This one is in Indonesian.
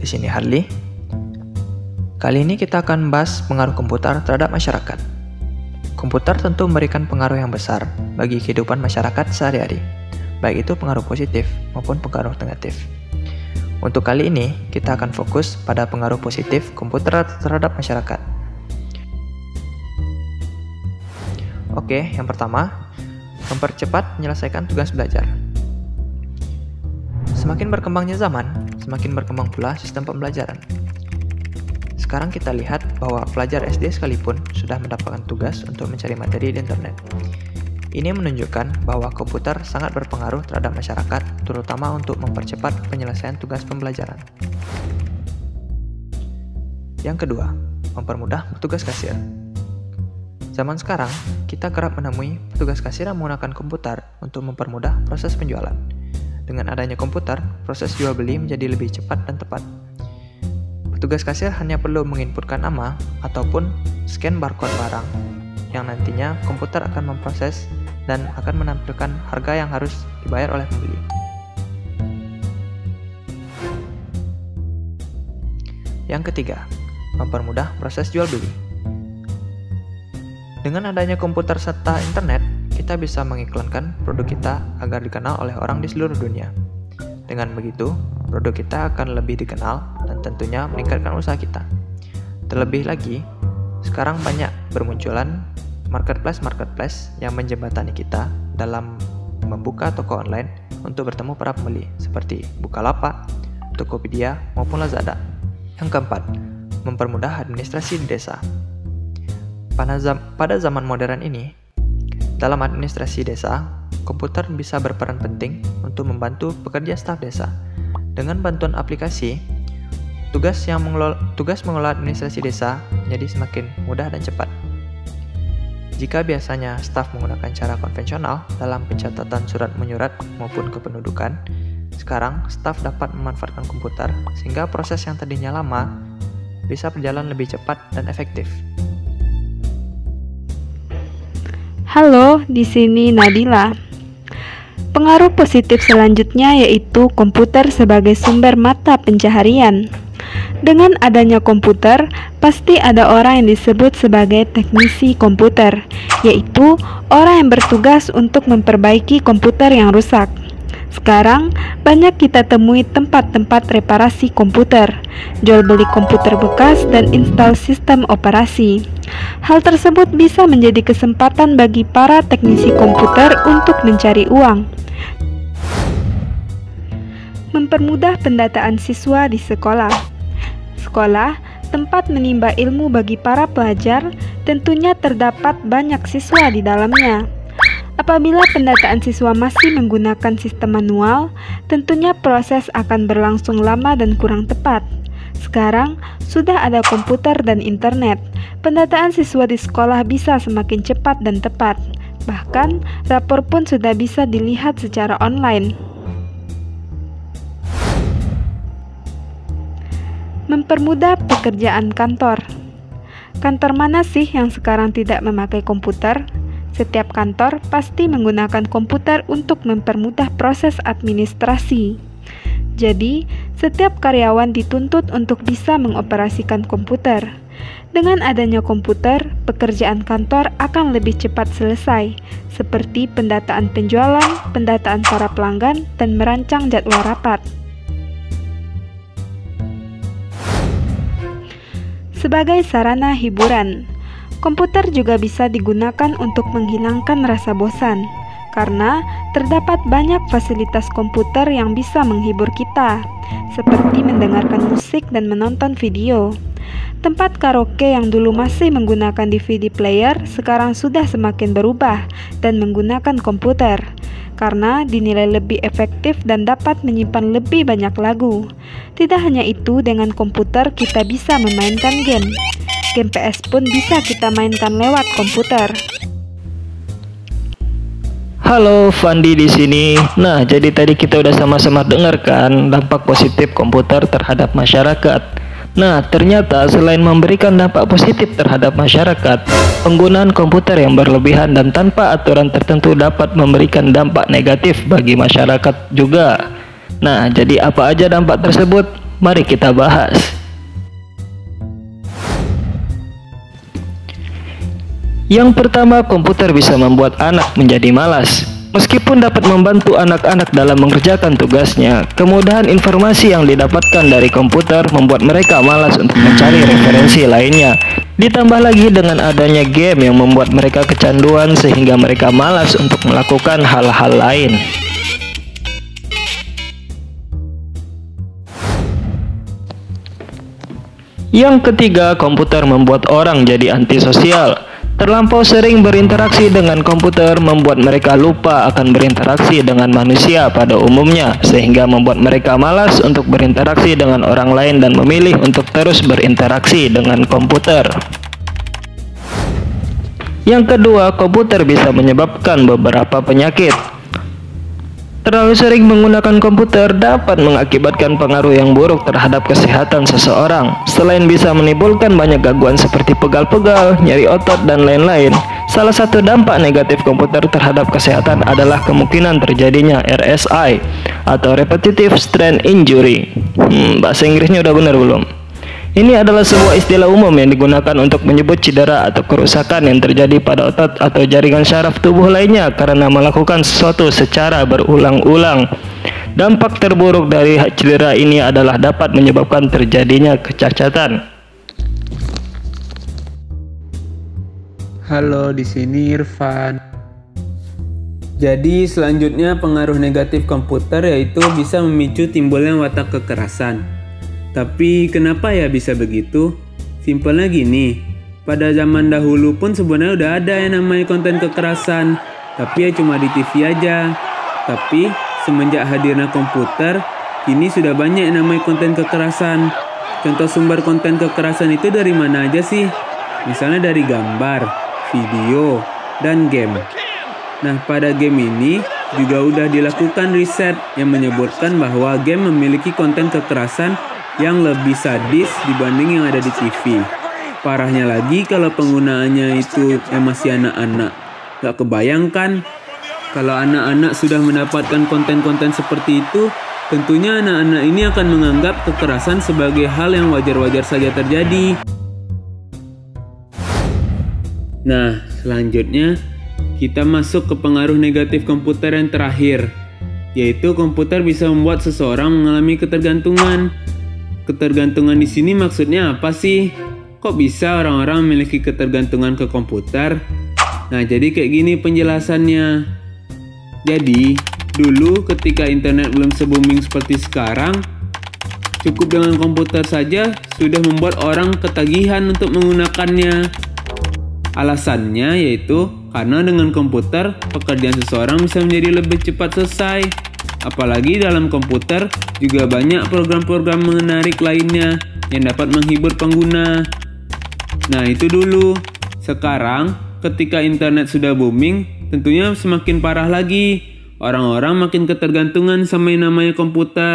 Di sini Harley. Kali ini kita akan membahas pengaruh komputer terhadap masyarakat. Komputer tentu memberikan pengaruh yang besar bagi kehidupan masyarakat sehari-hari, baik itu pengaruh positif maupun pengaruh negatif. Untuk kali ini, kita akan fokus pada pengaruh positif komputer terhadap masyarakat. Oke, yang pertama, mempercepat menyelesaikan tugas belajar. Semakin berkembangnya zaman, semakin berkembang pula sistem pembelajaran. Sekarang kita lihat bahwa pelajar SD sekalipun sudah mendapatkan tugas untuk mencari materi di internet. Ini menunjukkan bahwa komputer sangat berpengaruh terhadap masyarakat, terutama untuk mempercepat penyelesaian tugas pembelajaran. Yang kedua, mempermudah petugas kasir. Zaman sekarang, kita kerap menemui petugas kasir yang menggunakan komputer untuk mempermudah proses penjualan. Dengan adanya komputer, proses jual beli menjadi lebih cepat dan tepat. Petugas kasir hanya perlu menginputkan nama ataupun scan barcode barang yang nantinya komputer akan memproses dan akan menampilkan harga yang harus dibayar oleh pembeli. Yang ketiga, mempermudah proses jual beli. Dengan adanya komputer serta internet, kita bisa mengiklankan produk kita agar dikenal oleh orang di seluruh dunia. Dengan begitu, produk kita akan lebih dikenal dan tentunya meningkatkan usaha kita. Terlebih lagi, sekarang banyak bermunculan marketplace yang menjembatani kita dalam membuka toko online untuk bertemu para pembeli seperti Bukalapak, Tokopedia, maupun Lazada. Yang keempat, mempermudah administrasi di desa. Pada zaman modern ini, dalam administrasi desa, komputer bisa berperan penting untuk membantu pekerja staf desa. Dengan bantuan aplikasi, tugas mengelola administrasi desa menjadi semakin mudah dan cepat. Jika biasanya staf menggunakan cara konvensional dalam pencatatan surat menyurat maupun kependudukan, sekarang staf dapat memanfaatkan komputer sehingga proses yang tadinya lama bisa berjalan lebih cepat dan efektif. Halo, di sini Nadila. Pengaruh positif selanjutnya yaitu komputer sebagai sumber mata pencaharian. Dengan adanya komputer, pasti ada orang yang disebut sebagai teknisi komputer, yaitu orang yang bertugas untuk memperbaiki komputer yang rusak. Sekarang, banyak kita temui tempat-tempat reparasi komputer, jual beli komputer bekas, dan install sistem operasi. Hal tersebut bisa menjadi kesempatan bagi para teknisi komputer untuk mencari uang. Mempermudah pendataan siswa di sekolah. Sekolah, tempat menimba ilmu bagi para pelajar, tentunya terdapat banyak siswa di dalamnya. Apabila pendataan siswa masih menggunakan sistem manual, tentunya proses akan berlangsung lama dan kurang tepat. Sekarang, sudah ada komputer dan internet. Pendataan siswa di sekolah bisa semakin cepat dan tepat. Bahkan, rapor pun sudah bisa dilihat secara online. Mempermudah pekerjaan kantor. Kantor mana sih yang sekarang tidak memakai komputer? Setiap kantor pasti menggunakan komputer untuk mempermudah proses administrasi. Jadi, setiap karyawan dituntut untuk bisa mengoperasikan komputer. Dengan adanya komputer, pekerjaan kantor akan lebih cepat selesai, seperti pendataan penjualan, pendataan para pelanggan, dan merancang jadwal rapat. Sebagai sarana hiburan, komputer juga bisa digunakan untuk menghilangkan rasa bosan, karena terdapat banyak fasilitas komputer yang bisa menghibur kita, seperti mendengarkan musik dan menonton video. Tempat karaoke yang dulu masih menggunakan DVD player sekarang sudah semakin berubah dan menggunakan komputer, karena dinilai lebih efektif dan dapat menyimpan lebih banyak lagu. Tidak hanya itu, dengan komputer kita bisa memainkan game. Game PS pun bisa kita mainkan lewat komputer. Halo, Fandi di sini. Nah, jadi tadi kita udah sama-sama dengarkan dampak positif komputer terhadap masyarakat. Nah, ternyata selain memberikan dampak positif terhadap masyarakat, penggunaan komputer yang berlebihan dan tanpa aturan tertentu dapat memberikan dampak negatif bagi masyarakat juga. Nah, jadi apa aja dampak tersebut? Mari kita bahas. Yang pertama, komputer bisa membuat anak menjadi malas. Meskipun dapat membantu anak-anak dalam mengerjakan tugasnya, kemudahan informasi yang didapatkan dari komputer membuat mereka malas untuk mencari referensi lainnya. Ditambah lagi dengan adanya game yang membuat mereka kecanduan sehingga mereka malas untuk melakukan hal-hal lain. Yang ketiga, komputer membuat orang jadi antisosial. Terlampau sering berinteraksi dengan komputer membuat mereka lupa akan berinteraksi dengan manusia pada umumnya, sehingga membuat mereka malas untuk berinteraksi dengan orang lain dan memilih untuk terus berinteraksi dengan komputer. Yang kedua, komputer bisa menyebabkan beberapa penyakit. Terlalu sering menggunakan komputer dapat mengakibatkan pengaruh yang buruk terhadap kesehatan seseorang. Selain bisa menimbulkan banyak gangguan seperti pegal-pegal, nyeri otot, dan lain-lain, salah satu dampak negatif komputer terhadap kesehatan adalah kemungkinan terjadinya RSI atau Repetitive Strain Injury. Bahasa Inggrisnya udah benar belum? Ini adalah sebuah istilah umum yang digunakan untuk menyebut cedera atau kerusakan yang terjadi pada otot atau jaringan syaraf tubuh lainnya karena melakukan sesuatu secara berulang-ulang. Dampak terburuk dari cedera ini adalah dapat menyebabkan terjadinya kecacatan. Halo, di sini Irfan. Jadi selanjutnya pengaruh negatif komputer yaitu bisa memicu timbulnya watak kekerasan. Tapi kenapa ya bisa begitu? Simpelnya gini, pada zaman dahulu pun sebenarnya udah ada yang namanya konten kekerasan, tapi ya cuma di TV aja. Tapi semenjak hadirnya komputer, kini sudah banyak yang namanya konten kekerasan. Contoh sumber konten kekerasan itu dari mana aja sih? Misalnya dari gambar, video, dan game. Nah, pada game ini juga udah dilakukan riset yang menyebutkan bahwa game memiliki konten kekerasan yang lebih sadis dibanding yang ada di TV. Parahnya lagi kalau penggunaannya itu yang masih anak-anak. Gak kebayangkan kalau anak-anak sudah mendapatkan konten-konten seperti itu, tentunya anak-anak ini akan menganggap kekerasan sebagai hal yang wajar-wajar saja terjadi. Nah, selanjutnya kita masuk ke pengaruh negatif komputer yang terakhir, yaitu komputer bisa membuat seseorang mengalami ketergantungan. Ketergantungan di sini maksudnya apa sih? Kok bisa orang-orang memiliki ketergantungan ke komputer? Nah, jadi kayak gini penjelasannya. Jadi, dulu ketika internet belum se-booming seperti sekarang, cukup dengan komputer saja sudah membuat orang ketagihan untuk menggunakannya. Alasannya yaitu karena dengan komputer, pekerjaan seseorang bisa menjadi lebih cepat selesai. Apalagi dalam komputer juga banyak program-program menarik lainnya yang dapat menghibur pengguna. Nah, itu dulu. Sekarang, ketika internet sudah booming, tentunya semakin parah lagi. Orang-orang makin ketergantungan sama yang namanya komputer.